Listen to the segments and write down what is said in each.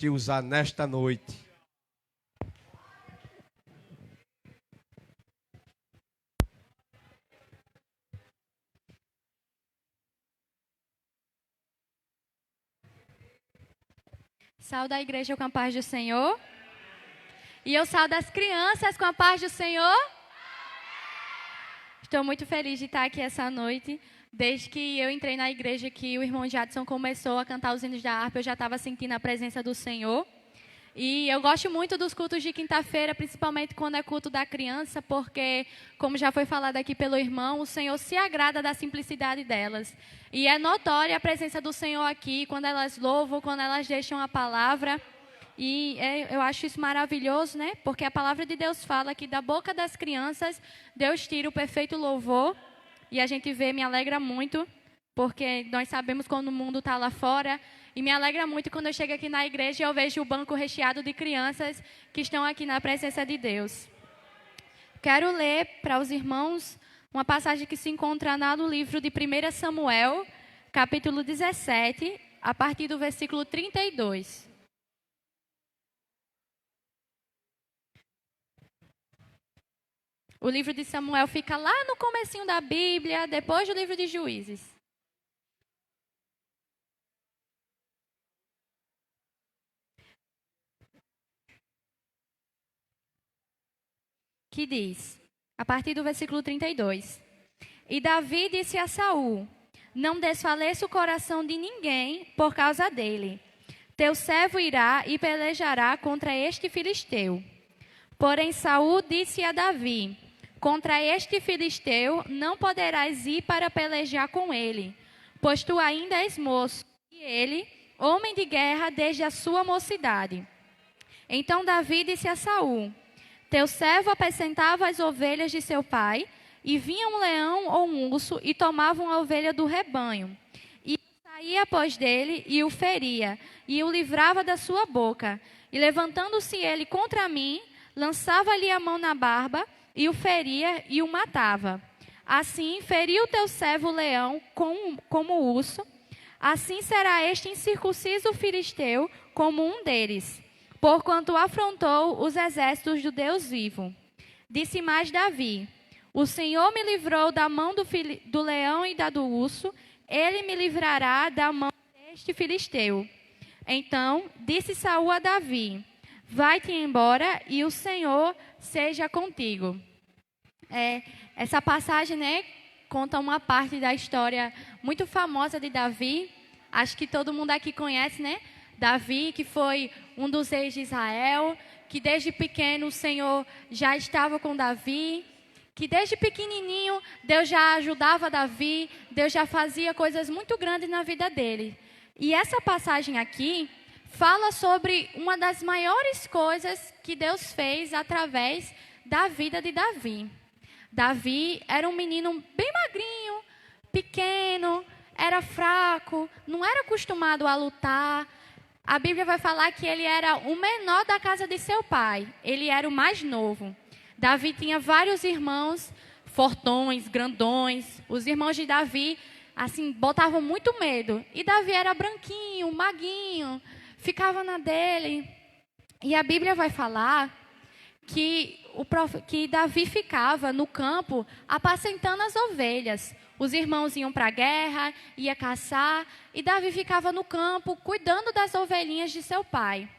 te usar nesta noite. Saúdo a igreja com a paz do Senhor. E eu saúdo as crianças com a paz do Senhor. Estou muito feliz de estar aqui essa noite. Desde que eu entrei na igreja, que o irmão Jadson começou a cantar os hinos da harpa, eu já estava sentindo a presença do Senhor. E eu gosto muito dos cultos de quinta-feira, principalmente quando é culto da criança, porque, como já foi falado aqui pelo irmão, o Senhor se agrada da simplicidade delas. E é notória a presença do Senhor aqui, quando elas louvam, quando elas deixam a palavra. E eu acho isso maravilhoso, né? Porque a palavra de Deus fala que da boca das crianças, Deus tira o perfeito louvor. E a gente vê, me alegra muito, porque nós sabemos quando o mundo está lá fora. E me alegra muito quando eu chego aqui na igreja e eu vejo o banco recheado de crianças que estão aqui na presença de Deus. Quero ler para os irmãos uma passagem que se encontra no livro de 1 Samuel, capítulo 17, a partir do versículo 32. O livro de Samuel fica lá no comecinho da Bíblia, depois do livro de Juízes. Que diz, a partir do versículo 32. E Davi disse a Saul: não desfaleça o coração de ninguém por causa dele. Teu servo irá e pelejará contra este filisteu. Porém Saul disse a Davi: contra este filisteu não poderás ir para pelejar com ele, pois tu ainda és moço, e ele, homem de guerra desde a sua mocidade. Então Davi disse a Saul: teu servo apacentava as ovelhas de seu pai, e vinha um leão ou um urso e tomava uma ovelha do rebanho. E saía após dele e o feria, e o livrava da sua boca. E levantando-se ele contra mim, lançava-lhe a mão na barba, e o feria e o matava. Assim feriu teu servo o leão como o urso, assim será este incircunciso filisteu como um deles, porquanto afrontou os exércitos do Deus vivo. Disse mais Davi: o Senhor me livrou da mão do leão e da do urso, ele me livrará da mão deste filisteu. Então disse Saul a Davi: vai-te embora e o Senhor seja contigo. Essa passagem, né, conta uma parte da história muito famosa de Davi. Acho que todo mundo aqui conhece, né? Davi, que foi um dos reis de Israel, que desde pequeno o Senhor já estava com Davi, que desde pequenininho Deus já ajudava Davi, Deus já fazia coisas muito grandes na vida dele. E essa passagem aqui fala sobre uma das maiores coisas que Deus fez através da vida de Davi. Davi era um menino bem magrinho, pequeno, era fraco, não era acostumado a lutar. A Bíblia vai falar que ele era o menor da casa de seu pai. Ele era o mais novo. Davi tinha vários irmãos, fortões, grandões. Os irmãos de Davi, assim, botavam muito medo. E Davi era branquinho, maguinho, ficava na dele. E a Bíblia vai falar que Davi ficava no campo apacentando as ovelhas. Os irmãos iam para a guerra, ia caçar, e Davi ficava no campo cuidando das ovelhinhas de seu pai.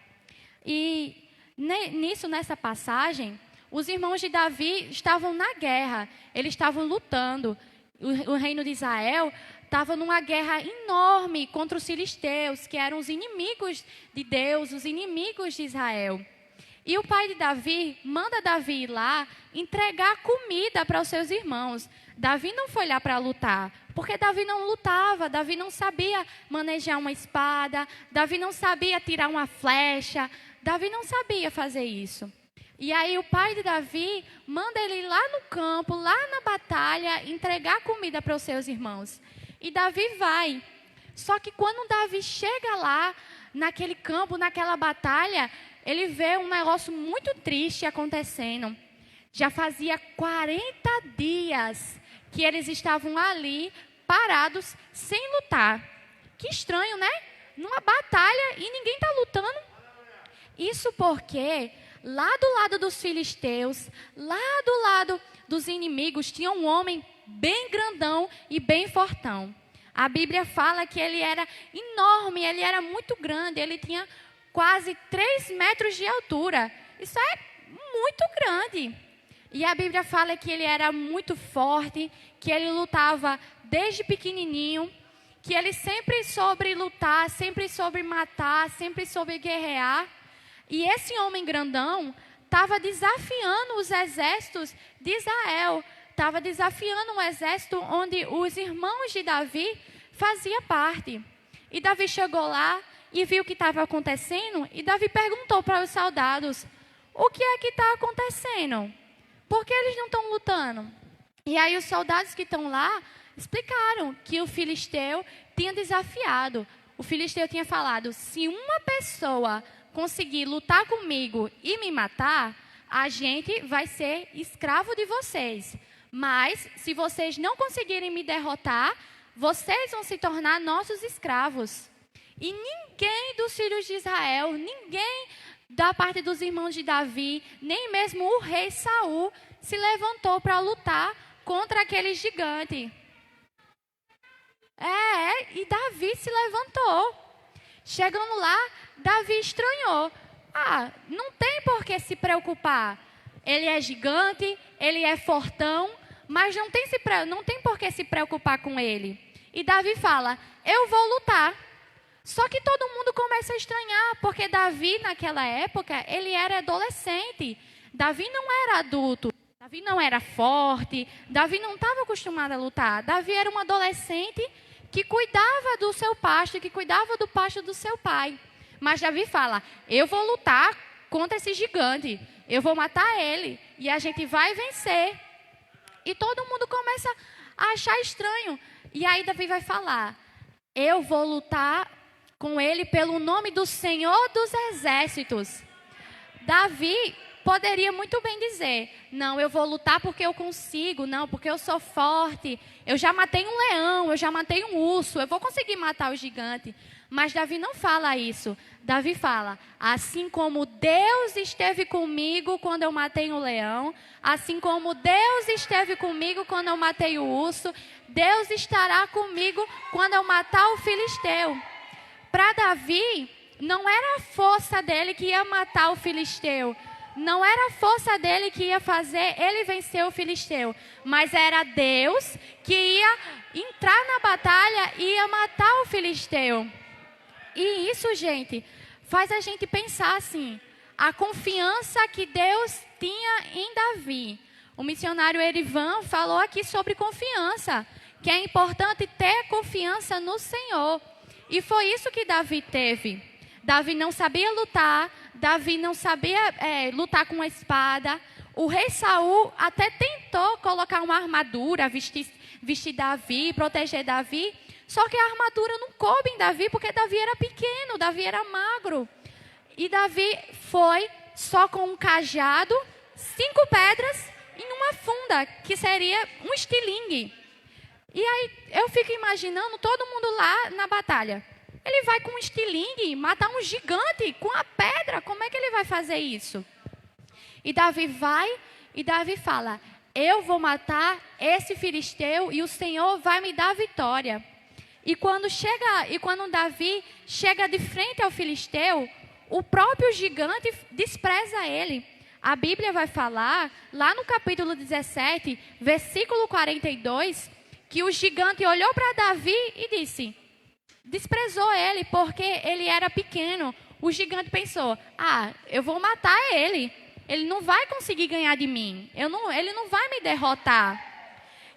E nessa passagem, os irmãos de Davi estavam na guerra, eles estavam lutando. O reino de Israel estava numa guerra enorme contra os filisteus, que eram os inimigos de Deus, os inimigos de Israel. E o pai de Davi manda Davi ir lá entregar comida para os seus irmãos. Davi não foi lá para lutar, porque Davi não lutava, Davi não sabia manejar uma espada, Davi não sabia tirar uma flecha, Davi não sabia fazer isso. E aí o pai de Davi manda ele ir lá no campo, lá na batalha, entregar comida para os seus irmãos. E Davi vai. Só que quando Davi chega lá, naquele campo, naquela batalha, ele vê um negócio muito triste acontecendo. Já fazia 40 dias que eles estavam ali, parados, sem lutar. Que estranho, né? Numa batalha e ninguém está lutando. Isso porque lá do lado dos filisteus, lá do lado dos inimigos, tinha um homem bem grandão e bem fortão. A Bíblia fala que ele era enorme, ele era muito grande, ele tinha quase 3 metros de altura. Isso é muito grande. E a Bíblia fala que ele era muito forte, que ele lutava desde pequenininho, que ele sempre soube lutar, sempre soube matar, sempre soube guerrear. E esse homem grandão estava desafiando os exércitos de Israel, estava desafiando um exército onde os irmãos de Davi faziam parte. E Davi chegou lá e viu o que estava acontecendo, e Davi perguntou para os soldados: o que é que está acontecendo? Por que eles não estão lutando? E aí os soldados que estão lá explicaram que o filisteu tinha desafiado. O filisteu tinha falado: se uma pessoa conseguir lutar comigo e me matar, a gente vai ser escravo de vocês. Mas se vocês não conseguirem me derrotar, vocês vão se tornar nossos escravos. E ninguém dos filhos de Israel, ninguém da parte dos irmãos de Davi, nem mesmo o rei Saul, se levantou para lutar contra aquele gigante. E Davi se levantou. Chegando lá, Davi estranhou. Não tem por que se preocupar. Ele é gigante, ele é fortão, mas não tem por que se preocupar com ele. E Davi fala: eu vou lutar. Só que todo mundo começa a estranhar, porque Davi, naquela época, ele era adolescente. Davi não era adulto. Davi não era forte. Davi não estava acostumado a lutar. Davi era um adolescente que cuidava do seu pasto, que cuidava do pasto do seu pai. Mas Davi fala: eu vou lutar contra esse gigante. Eu vou matar ele. E a gente vai vencer. E todo mundo começa a achar estranho. E aí Davi vai falar: eu vou lutar com ele pelo nome do Senhor dos Exércitos. Davi poderia muito bem dizer: não, eu vou lutar porque eu consigo, não, porque eu sou forte, eu já matei um leão, eu já matei um urso, eu vou conseguir matar o gigante. Mas Davi não fala isso. Davi fala: assim como Deus esteve comigo quando eu matei um leão, assim como Deus esteve comigo quando eu matei o urso, Deus estará comigo quando eu matar o filisteu. Para Davi, não era a força dele que ia matar o filisteu. Não era a força dele que ia fazer ele vencer o filisteu. Mas era Deus que ia entrar na batalha e ia matar o filisteu. E isso, gente, faz a gente pensar assim: a confiança que Deus tinha em Davi. O missionário Erivan falou aqui sobre confiança, que é importante ter confiança no Senhor. E foi isso que Davi teve. Davi não sabia lutar, Davi não sabia lutar com a espada. O rei Saul até tentou colocar uma armadura, vestir Davi, proteger Davi. Só que a armadura não coube em Davi, porque Davi era pequeno, Davi era magro. E Davi foi só com um cajado, 5 pedras e uma funda, que seria um estilingue. E aí eu fico imaginando todo mundo lá na batalha. Ele vai com um estilingue matar um gigante com a pedra. Como é que ele vai fazer isso? E Davi vai e Davi fala: eu vou matar esse filisteu e o Senhor vai me dar a vitória. E quando Davi chega de frente ao filisteu, o próprio gigante despreza ele. A Bíblia vai falar, lá no capítulo 17, versículo 42, que o gigante olhou para Davi e desprezou ele porque ele era pequeno. O gigante pensou: eu vou matar ele. Ele não vai conseguir ganhar de mim. Ele não vai me derrotar.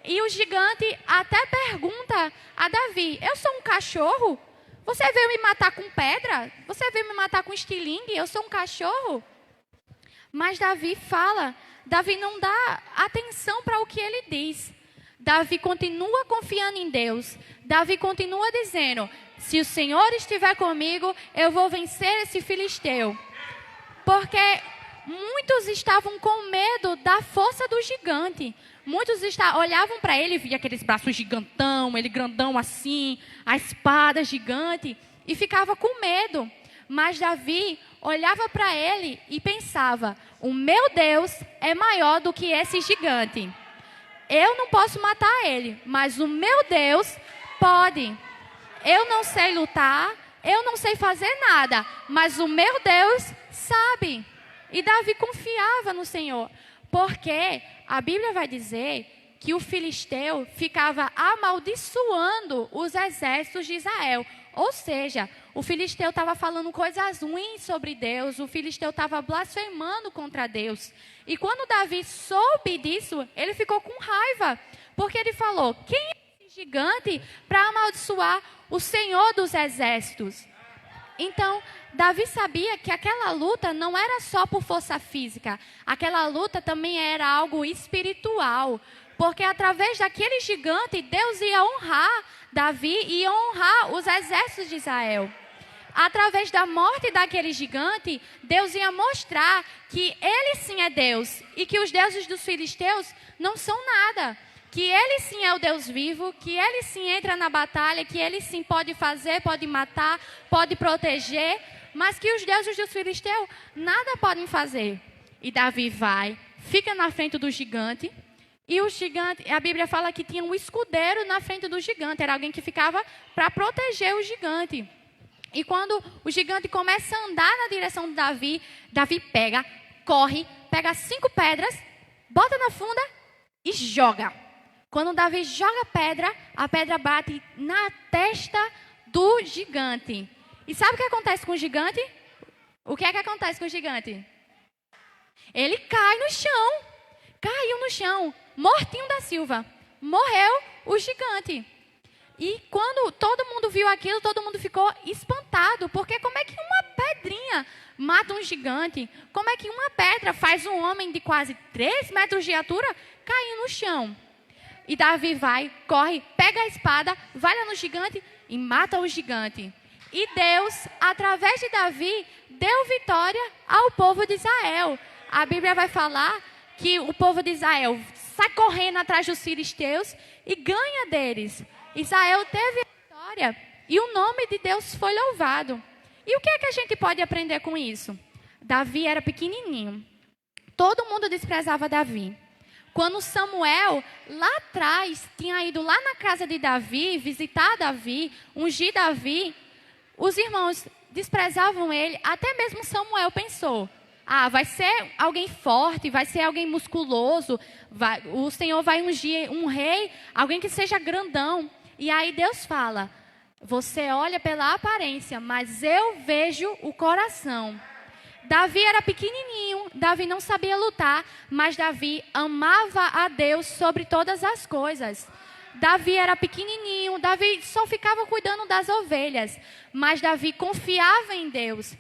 E o gigante até pergunta a Davi: eu sou um cachorro? Você veio me matar com pedra? Você veio me matar com estilingue? Eu sou um cachorro? Mas Davi não dá atenção para o que ele diz. Davi continua confiando em Deus. Davi continua dizendo: se o Senhor estiver comigo, eu vou vencer esse filisteu. Porque muitos estavam com medo da força do gigante. Muitos olhavam para ele, via aqueles braços gigantão, ele grandão assim, a espada gigante, e ficava com medo. Mas Davi olhava para ele e pensava: o meu Deus é maior do que esse gigante. Eu não posso matar ele, mas o meu Deus pode. Eu não sei lutar, eu não sei fazer nada, mas o meu Deus sabe. E Davi confiava no Senhor, porque a Bíblia vai dizer que o filisteu ficava amaldiçoando os exércitos de Israel. Ou seja, o filisteu estava falando coisas ruins sobre Deus, o filisteu estava blasfemando contra Deus. E quando Davi soube disso, ele ficou com raiva, porque ele falou: quem é esse gigante para amaldiçoar o Senhor dos exércitos? Então, Davi sabia que aquela luta não era só por força física, aquela luta também era algo espiritual. Porque através daquele gigante, Deus ia honrar Davi e ia honrar os exércitos de Israel. Através da morte daquele gigante, Deus ia mostrar que ele sim é Deus e que os deuses dos filisteus não são nada. Que ele sim é o Deus vivo, que ele sim entra na batalha, que ele sim pode fazer, pode matar, pode proteger, mas que os deuses dos filisteus nada podem fazer. E Davi vai, fica na frente do gigante. E o gigante, a Bíblia fala que tinha um escudeiro na frente do gigante. Era alguém que ficava para proteger o gigante. E quando o gigante começa a andar na direção de Davi, Davi pega, corre, pega 5 pedras, bota na funda e joga. Quando Davi joga a pedra bate na testa do gigante. E sabe o que acontece com o gigante? O que é que acontece com o gigante? Ele cai no chão. Caiu no chão. Mortinho da Silva. Morreu o gigante. E quando todo mundo viu aquilo, todo mundo ficou espantado. Porque como é que uma pedrinha mata um gigante? Como é que uma pedra faz um homem de quase 3 metros de altura cair no chão? E Davi vai, corre, pega a espada, vai lá no gigante e mata o gigante. E Deus, através de Davi, deu vitória ao povo de Israel. A Bíblia vai falar que o povo de Israel sai correndo atrás dos filisteus e ganha deles. Israel teve a vitória e o nome de Deus foi louvado. E o que é que a gente pode aprender com isso? Davi era pequenininho. Todo mundo desprezava Davi. Quando Samuel, lá atrás, tinha ido lá na casa de Davi, visitar Davi, ungir Davi, os irmãos desprezavam ele. Até mesmo Samuel pensou: vai ser alguém forte, vai ser alguém musculoso, o Senhor vai ungir um rei, alguém que seja grandão. E aí Deus fala: você olha pela aparência, mas eu vejo o coração. Davi era pequenininho, Davi não sabia lutar, mas Davi amava a Deus sobre todas as coisas. Davi era pequenininho, Davi só ficava cuidando das ovelhas, mas Davi confiava em Deus.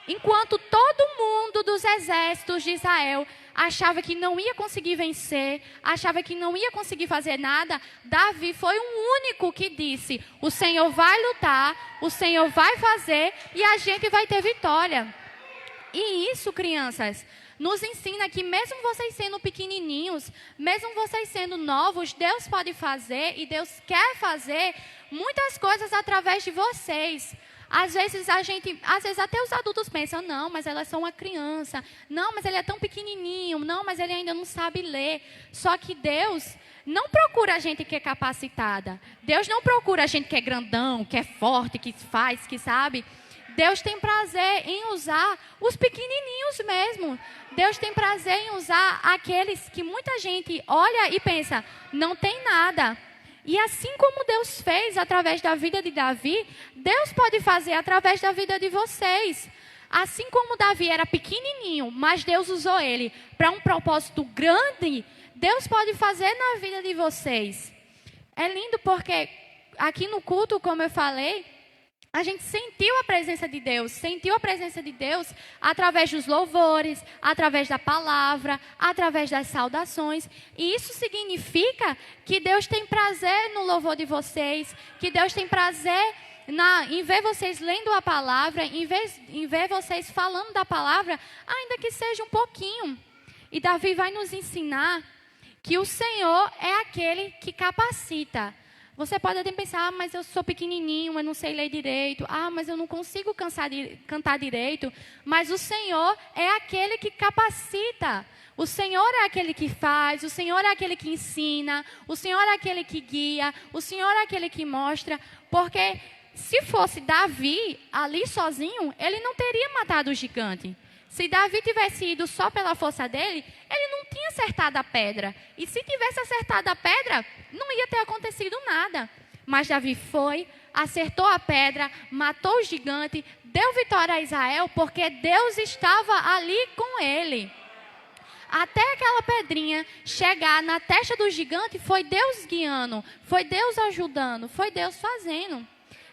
Enquanto todo mundo dos exércitos de Israel achava que não ia conseguir vencer, achava que não ia conseguir fazer nada, Davi foi o único que disse: o Senhor vai lutar, o Senhor vai fazer e a gente vai ter vitória. E isso, crianças, nos ensina que mesmo vocês sendo pequenininhos, mesmo vocês sendo novos, Deus pode fazer e Deus quer fazer muitas coisas através de vocês. Às vezes até os adultos pensam: não, mas ela é só uma criança, não, mas ele é tão pequenininho, não, mas ele ainda não sabe ler. Só que Deus não procura a gente que é capacitada. Deus não procura a gente que é grandão, que é forte, que faz, que sabe. Deus tem prazer em usar os pequenininhos mesmo. Deus tem prazer em usar aqueles que muita gente olha e pensa: não tem nada. E assim como Deus fez através da vida de Davi, Deus pode fazer através da vida de vocês. Assim como Davi era pequenininho, mas Deus usou ele para um propósito grande, Deus pode fazer na vida de vocês. É lindo porque aqui no culto, como eu falei, a gente sentiu a presença de Deus através dos louvores, através da palavra, através das saudações. E isso significa que Deus tem prazer no louvor de vocês, que Deus tem prazer em ver vocês lendo a palavra, em ver vocês falando da palavra, ainda que seja um pouquinho. E Davi vai nos ensinar que o Senhor é aquele que capacita. Você pode até pensar, mas eu sou pequenininho, eu não sei ler direito. Mas eu não consigo cantar direito. Mas o Senhor é aquele que capacita. O Senhor é aquele que faz, o Senhor é aquele que ensina, o Senhor é aquele que guia, o Senhor é aquele que mostra. Porque se fosse Davi ali sozinho, ele não teria matado o gigante. Se Davi tivesse ido só pela força dele, ele não tinha acertado a pedra. E se tivesse acertado a pedra, não ia ter acontecido nada. Mas Davi foi, acertou a pedra, matou o gigante, deu vitória a Israel, porque Deus estava ali com ele. Até aquela pedrinha chegar na testa do gigante, foi Deus guiando, foi Deus ajudando, foi Deus fazendo.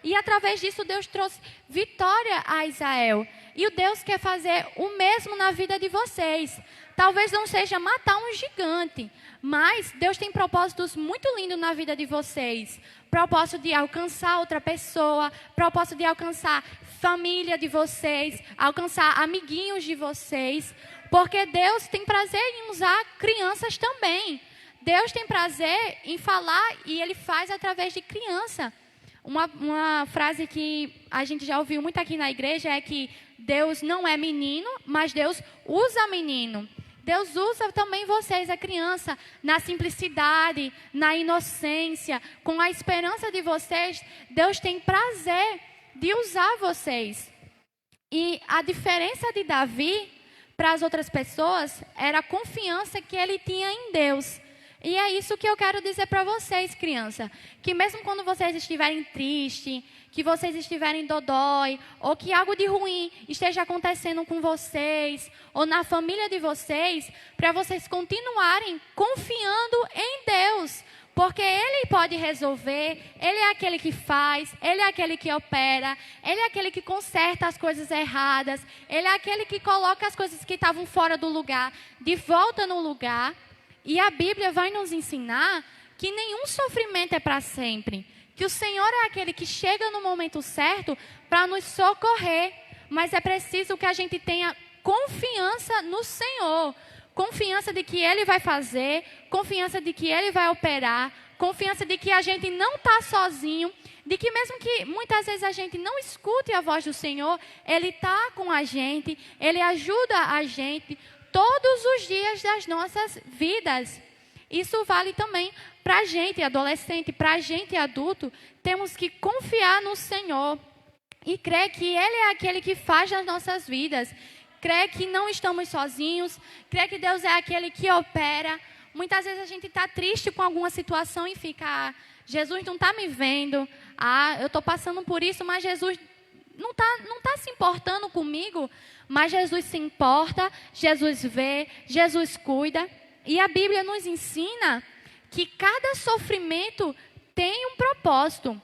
E através disso, Deus trouxe vitória a Israel. E o Deus quer fazer o mesmo na vida de vocês. Talvez não seja matar um gigante, mas Deus tem propósitos muito lindos na vida de vocês. Propósito de alcançar outra pessoa, propósito de alcançar família de vocês, alcançar amiguinhos de vocês. Porque Deus tem prazer em usar crianças também. Deus tem prazer em falar e Ele faz através de criança. Uma frase que a gente já ouviu muito aqui na igreja é que Deus não é menino, mas Deus usa menino. Deus usa também vocês, a criança, na simplicidade, na inocência, com a esperança de vocês. Deus tem prazer de usar vocês. E a diferença de Davi para as outras pessoas era a confiança que ele tinha em Deus. E é isso que eu quero dizer para vocês, criança, que mesmo quando vocês estiverem tristes, que vocês estiverem dodói, ou que algo de ruim esteja acontecendo com vocês, ou na família de vocês, para vocês continuarem confiando em Deus, porque Ele pode resolver, Ele é aquele que faz, Ele é aquele que opera, Ele é aquele que conserta as coisas erradas, Ele é aquele que coloca as coisas que estavam fora do lugar, de volta no lugar. E a Bíblia vai nos ensinar que nenhum sofrimento é para sempre. Que o Senhor é aquele que chega no momento certo para nos socorrer. Mas é preciso que a gente tenha confiança no Senhor. Confiança de que Ele vai fazer. Confiança de que Ele vai operar. Confiança de que a gente não está sozinho. De que mesmo que muitas vezes a gente não escute a voz do Senhor, Ele está com a gente. Ele ajuda a gente todos os dias das nossas vidas. Isso vale também para a gente adolescente, para a gente adulto. Temos que confiar no Senhor e crer que Ele é aquele que faz nas nossas vidas. Crer que não estamos sozinhos, crer que Deus é aquele que opera. Muitas vezes a gente está triste com alguma situação e fica, Jesus não está me vendo, eu estou passando por isso, mas Jesus não tá se importando comigo. Mas Jesus se importa, Jesus vê, Jesus cuida. E a Bíblia nos ensina que cada sofrimento tem um propósito.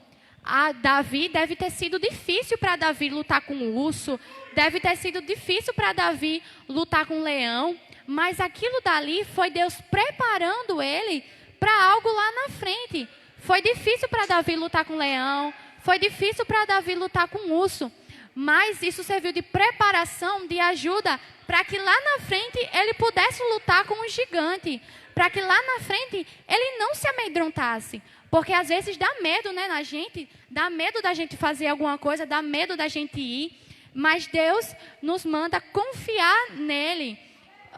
Davi deve ter sido difícil para Davi lutar com o urso, deve ter sido difícil para Davi lutar com o leão, mas aquilo dali foi Deus preparando ele para algo lá na frente. Foi difícil para Davi lutar com o leão, foi difícil para Davi lutar com o urso. Mas isso serviu de preparação, de ajuda, para que lá na frente ele pudesse lutar com o gigante. Para que lá na frente ele não se amedrontasse. Porque às vezes dá medo, né, na gente. Dá medo da gente fazer alguma coisa, dá medo da gente ir. Mas Deus nos manda confiar nele.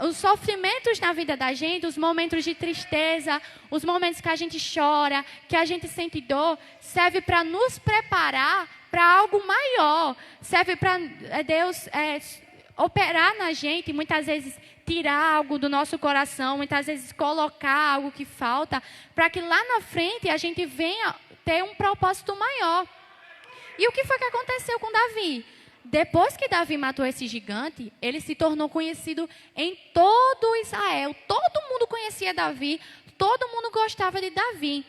Os sofrimentos na vida da gente, os momentos de tristeza, os momentos que a gente chora, que a gente sente dor, serve para nos preparar para algo maior. Serve para Deus operar na gente, muitas vezes tirar algo do nosso coração, muitas vezes colocar algo que falta, para que lá na frente a gente venha ter um propósito maior. E o que foi que aconteceu com Davi? Depois que Davi matou esse gigante, ele se tornou conhecido em todo Israel. Todo mundo conhecia Davi, todo mundo gostava de Davi.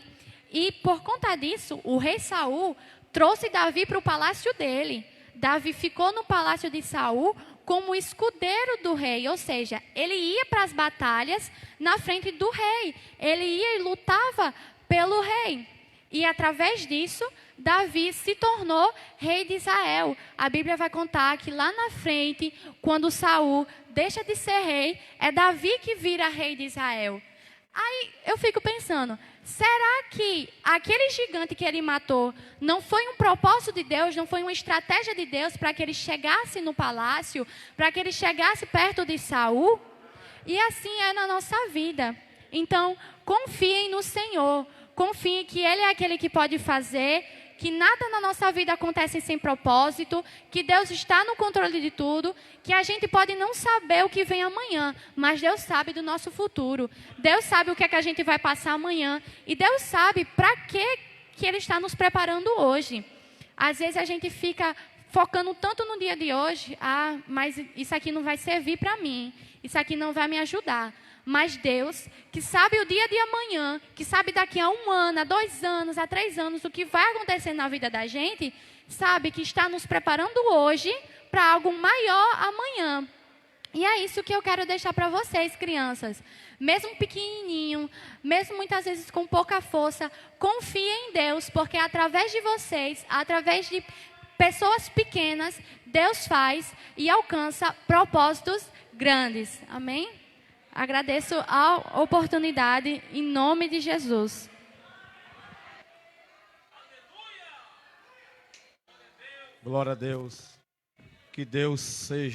E por conta disso, o rei Saul trouxe Davi para o palácio dele. Davi ficou no palácio de Saul como escudeiro do rei, ou seja, ele ia para as batalhas na frente do rei. Ele ia e lutava pelo rei. E através disso, Davi se tornou rei de Israel. A Bíblia vai contar que lá na frente, quando Saul deixa de ser rei, é Davi que vira rei de Israel. Aí eu fico pensando, Será que aquele gigante que ele matou não foi um propósito de Deus, não foi uma estratégia de Deus para que ele chegasse no palácio, para que ele chegasse perto de Saul? E assim é na nossa vida. Então, confiem no Senhor, confiem que Ele é aquele que pode fazer, que nada na nossa vida acontece sem propósito, que Deus está no controle de tudo, que a gente pode não saber o que vem amanhã, mas Deus sabe do nosso futuro. Deus sabe o que é que a gente vai passar amanhã. E Deus sabe para que Ele está nos preparando hoje. Às vezes a gente fica focando tanto no dia de hoje, mas isso aqui não vai servir para mim, isso aqui não vai me ajudar. Mas Deus, que sabe o dia de amanhã, que sabe daqui a 1 ano, a 2 anos, a 3 anos, o que vai acontecer na vida da gente, sabe que está nos preparando hoje para algo maior amanhã. E é isso que eu quero deixar para vocês, crianças. Mesmo pequenininho, mesmo muitas vezes com pouca força, confiem em Deus, porque através de vocês, através de pessoas pequenas, Deus faz e alcança propósitos grandes. Amém? Agradeço a oportunidade em nome de Jesus. Glória a Deus. Que Deus seja